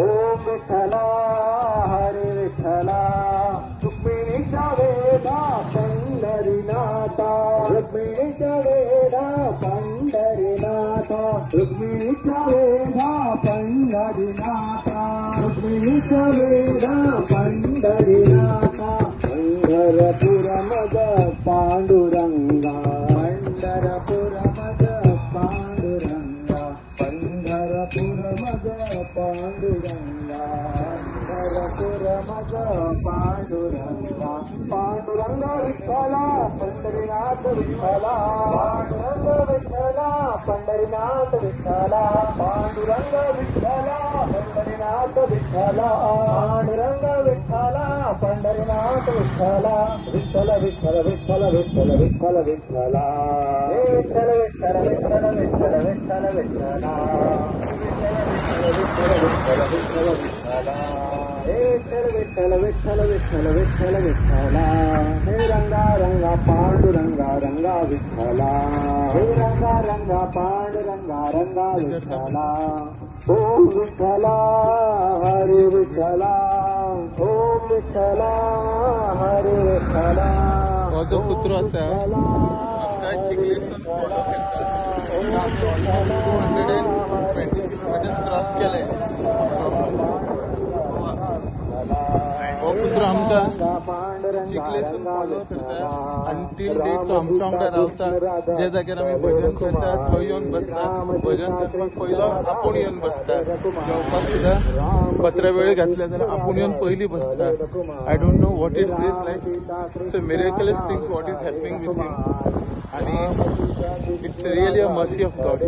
ओम विठ्ठला हरे विठ्ठला रुक्मिणीच्या वेदा पंढरीनाथा रुक्मिणीच्या वेदा पंढरीनाथा रुक्मिणीच्या वेदा पंढरीनाथा रुक्मिणीच्या वेदा पंढरीनाथा पंढरपुर मग पांडुरंगा पंढरपुर मग पांडुरंगा पंढरपुर मग पांडुरंगा पंढरपुर मग पांडुरंगा पांडुरंगा विठ्ठला पंढरीनाथ विठ्ठला पांडुरंग विठ्ठला पंढरीनाथ विठ्ठला पांडुरंग विठ्ठला पंढरीनाथ विठ्ठला पांडुरंग विठ्ठला पंढरीनाथ विठ्ठला विठ्ठल विठ्ठल विठ्ठल विठ्ठल विठ्ठल विठ्ठला विठ्ठल विठ्ठल विठ्ठल विठ्ठल विठ्ठल विठ्ठला विठ्ठल विठ्ठल विठ्ठल विठ्ठल विठ्ठल विठ्ठला हे रंगा रंगा पांडुरंगा रंगा विठ्ठला हे रंगा रंगा पांडुरंगा रंगा विठ्ठला ओम विठ्ठला हरे विठ्ठला ओम विठ्ठला हरे विठ्ठला हो जो कुत्रो आसा आमकां चिखलेसून फॉलो करता 220 किलोमीटर्स क्रॉस केले हो कुत्रो आमकां चिखलेसून फॉलो करता अंटील डेट तो आमच्या वांगडा रावता जे जाग्यार आमी भजन करता थंय येवन बसता भजन करपाक पयलो आपूण येवन बसता जेवपाक सुद्दां 15 वेळ घातले जाल्यार आपूण येवन पयलीं बसता I don't know what it is like it's a miraculous things what is happening with him आणि it's really a mercy of God